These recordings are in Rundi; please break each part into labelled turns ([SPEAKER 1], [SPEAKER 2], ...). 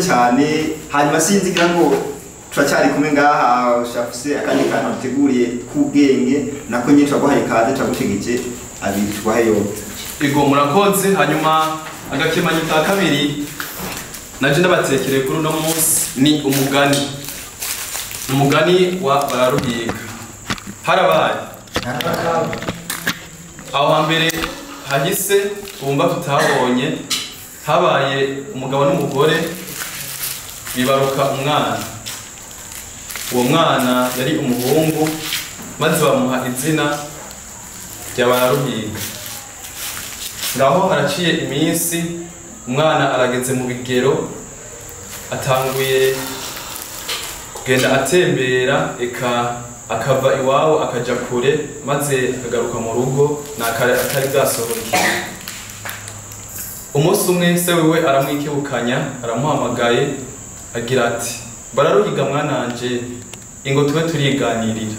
[SPEAKER 1] cyane hanyuma sinzigira ngo turacyari kumwe ngaha ushafise akandi kantu uteguriye k'ubwenge nako nyinshi waguhaye kaze cagutegeje abiri twaheyo
[SPEAKER 2] ego murakoze hanyuma agakemanyi ka kabiri naje ndabatekere kuri uno munsi ni umugani wa bararuhiga harabaye aho hambere hahise bumva tutabonye habaye umugabo n'umugore bibaruka umwana uwo mwana yari umuhungu maze bamuha izina rya bararuhiga ngaho haraciye iminsi umwana arageze mu bigero atanguye kugenda atembera eka akava iwabo akaja kure maze akagaruka mu rugo atari bwasohoke umunsi umwe se wiwe aramwikebukanya aramuhamagaye agira ati bararuhiga mwananje ingo tube turiganirira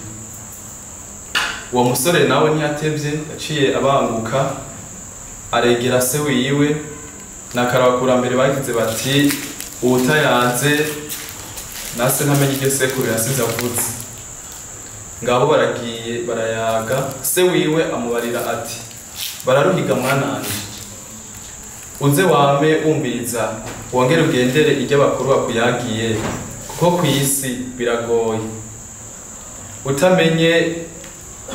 [SPEAKER 2] uwo musore nawe ntiyatevye yaciye abanguka aregera se wiwe n'akarabakurambere bagize bati ubutayanze nase ntamenye iryo sekuru yasize avuze ngabo baragiye barayaga se wiwe amubarira ati bararuhiga mwananje uze wame umbiza wongere ugendere iryo bakuru bakuyagiye kuko kw'isi biragoye utamenye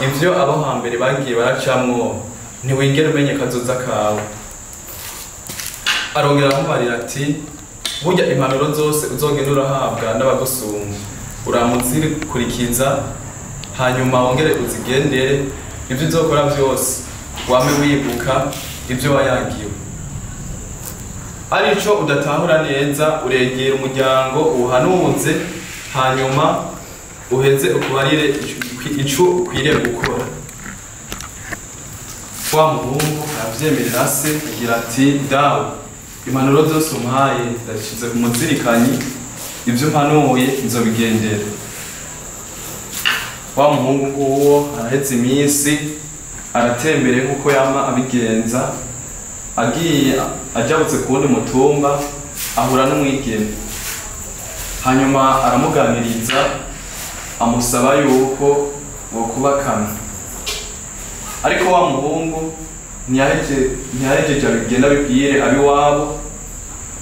[SPEAKER 2] ivyo abo hambere bagiye baracamwo ntiwigere umenye kazoza kawe arongera amubarira ati burya impanuro zose uzogenda urahabwa n'abagusumba uramuzikurikiza hanyuma wongere uzigendere ibyo uzokora byose wame wibuka ibyo wayagiwe arico udatahura neza uregera umuryango uhanuze hanyuma uheze ukubarire ico ukwiriye gukora wa muhungu aravyemerera se agira ati dawe impanuro zose umpaye ndashize ku muzirikanyi ibyo mpanuye nzobigendera wa muhungu nguwo araheze iminsi aratembereye nkuko yama abigenza agiye ajabutse kuwundi mutumba ahura n'umwigeme hanyuma aramuganiriza amusaba yuko bokubakana ariko wa muhungu ntiyahejeje abigenda bibwire abiwabo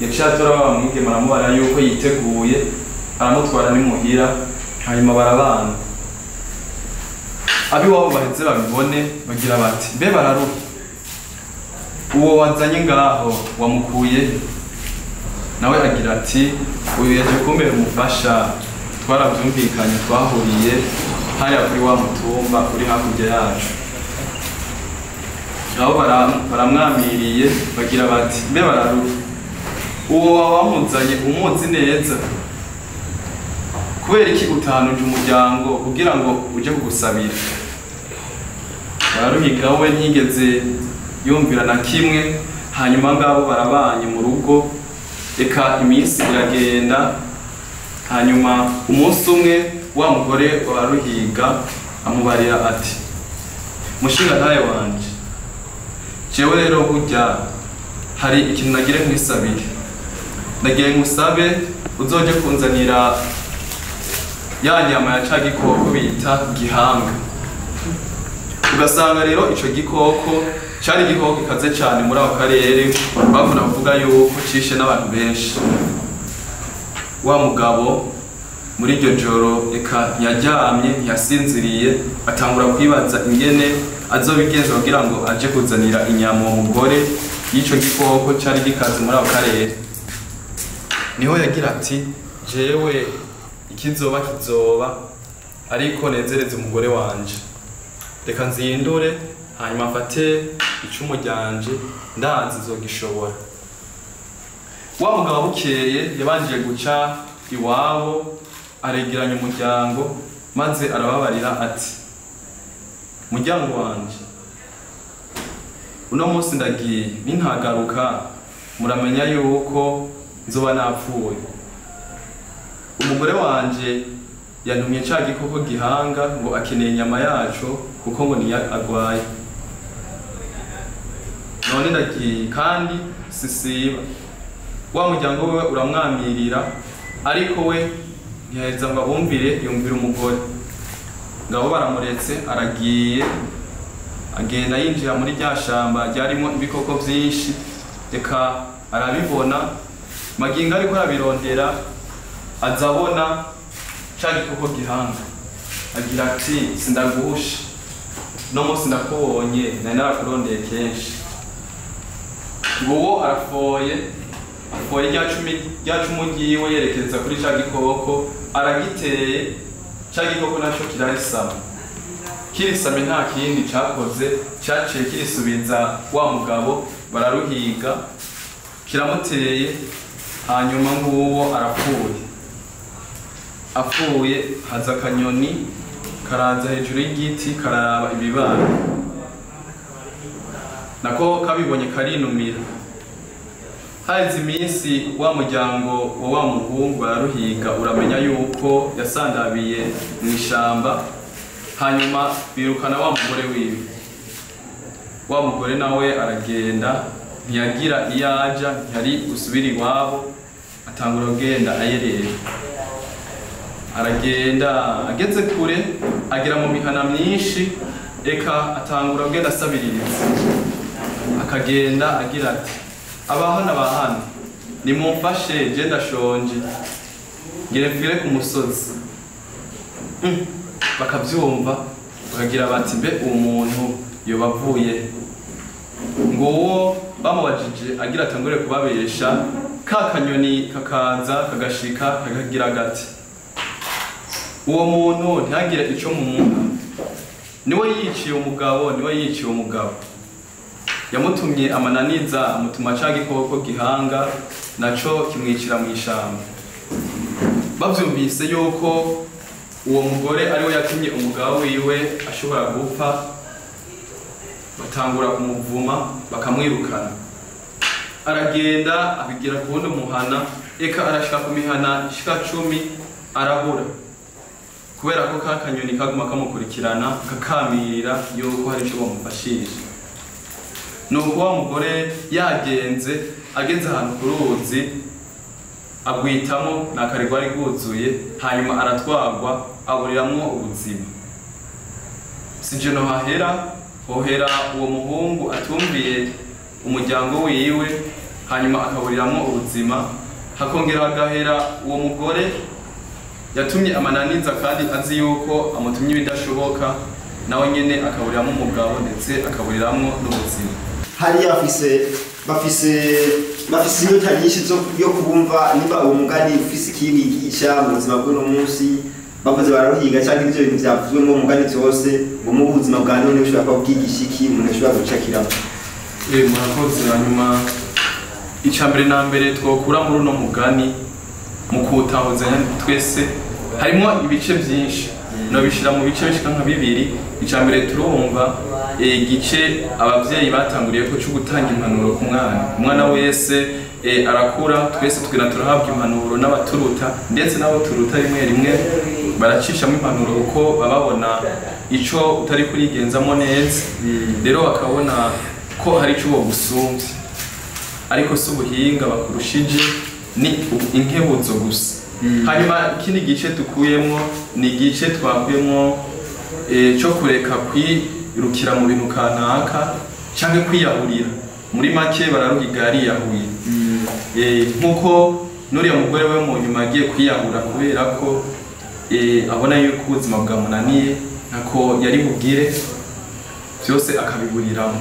[SPEAKER 2] yaciye atora wa mwigeme aramubara yuko yiteguye aramutwara n'imuhira hanyuma barabana abiwabo baheze babibone bagira bati mbe bararuha uwo wazanye ngaho wamukuye nawe agira ati uyu yaje kumbera umufasha twarabyumvikanye twahuriye hariya kuri wa mutumba uri hakurya yacu nabo baramwamiriye bagira bati mbe bararuha uwo wamuzanye umuzi neza kubera iki utahanuje umuryango kugira ngo uje kugusabira bararuhiga we ntigeze yumvira na kimwe hanyuma ngabo barabanye mu rugo eka iminsi iragenda hanyuma umunsi umwe wa mugore wa Ruhiga amubarira ati mushinga ntaye wanje jewe rero burya hari ikintu nagire nkwisabire nagiye ngusabe uzoje kunzanira ya nyama ya ca gikoko bita gihanga ugasanga rero ico gikoko cari igikoko gikaze cyane muri ako karere bakunda kuvuga yuko cishe n'abantu benshi wa mugabo muri iryo joro eka ntiyaryamye ntiyasinziriye atangura kwibaza ingene azobigenza kugira ngo aje kuzanira inyama uwo mugore y'ico gikoko cari gikaze muri ako karere niho yagira ati jewe ikizoba kizoba ariko nezereze umugore wanje reka nzindure hanyuma mfate icumu ryanje ndazi zogishobora wa mugabo bukeye yabanjije guca iwabo aregeranya umuryango maze arababarira ati muryango wanje uno munsi ndagiye nintagaruka muramenya yuko nzoba napfuye umugore wanje yantumye ca gikoko gihanga ngo akeneye inyama yaco kuko ngo niya agwaye none ndagiye kandi sisiba wa muryango we uramwamirira, ariko we ntiyaheza ngo abumvire, yumvira umugore. Ngabo baramuretse, aragiye agenda yinjira muri rya shamba ryarimo ibikoko byinshi, reka arabibona, magingo ariko arabirondera azabona ca gikoko gihanga, agira ati sindaguhusha, no munsi ndakubonye nari narakurondeye kenshi. Nguwo afoye rya cumu ryiwe yerekeza kuri ca gikoko, aragiteye, ca gikoko naco kirarisama. Kirisame nta kindi cakoze, caciye kirisubiza wa mugabo, bararuhiga, kiramuteye, hanyuma nguwo arapfuye. Apfuye haza akanyoni karaza hejuru y'igiti kararaba ibibara, nako kabibonye karinumira. Haheze iminsi wa muryango wa muhungu bararuhiga, uramenya yuko yasandabiye mu ishamba, hanyuma birukana wa mugore wiwe. Wa mugore nawe aragenda, ntiyagira iyo aja, ntiyari gusubira iwabo, atangura kugenda ayerera. Aragenda ageze kure, agera mu mihana myinshi, eka atangura kugenda asabiririza. Akagenda agira ati abahana nimumfashe, je ndashonje, ngire mfire ku musozi. Bakavyumva bakagira bati mbe uwo muntu yobavuye. Nguwo bamubajije agira atangure kubabesha, ka kanyoni kakaza kagashika kakagira gati uwo muntu ntihagire ico mumuha, niwe yiciye umugabo, yamutumye amananiza, amutuma ca gikoko gihanga, naco kimwicira mu ishamba. Bavyumvise yuko uwo mugore ariwe yatumye umugabo wiwe ashobora gupfa, batangura kumuvuma, bakamwirukana. Aragenda abigira ku wundi muhana, eka arashika ku mihana ishika 10 arabura, kubera ko ka kanyoni kaguma kamukurikirana kakamirira yuko hari ico bamufashije. Nuko wa mugore yagenze, ageze ahantu ku ruzi, agwitamo n'akarigwa ari rwuzuye, hanyuma aratwagwa, aburiramwo ubuzima. Sije no hohera uwo muhungu atumviye umuryango wiwe, hanyuma akaburiramwo ubuzima, hakongera agahera uwo mugore yatumye amananiza kandi azi yuko amutumye ibidashoboka, nawe nyene akaburiramwo umugabo ndetse akaburiramwo n'ubuzima.
[SPEAKER 1] Hari bafise inyota nyinshi yo kubumva niba uwo mugani ufise ikibigisha mu buzima bw'uno munsi, bakoze bararuhiga cyangwa ivyo bintu vyavuzwe mu mugani byose, ngo mu buzima bwa none ushobora kubwigisha iki, umuntu ashobora gucakiramo.
[SPEAKER 2] Murakoze. Hanyuma icambere na mbere twokura muri uno mugani mu kuwutahuzanya twese, harimo ibice byinshi, no bishira mu bice bishika nka 2. Icambere turumva igice abavyeyi batanguriye ko cyo gutanga impanuro ku mwana wese, arakura, twese twina turahabwa impanuro n'abaturuta, ndetse nabo turuta rimwe baracishamo impanuro uko bababona ico utari kurigenzamo neza, rero bakabona ko hari ico bogusumvye, ariko si ubuhinga bakurushije, ni inkebuzo gusa. Hanyuma ikindi gice tukuyemwo ni igice twakuyemwo cyo kureka kwirukira mu bintu kanaka canke kwiyahurira. Muri make bararuhiga yariyahuye, nkuko nuriya mugore we mu nyuma agiye kwiyahura kubera ko abona yuko ubuzima bwamunaniye, ntako yari bugire, byose akabiburiramo.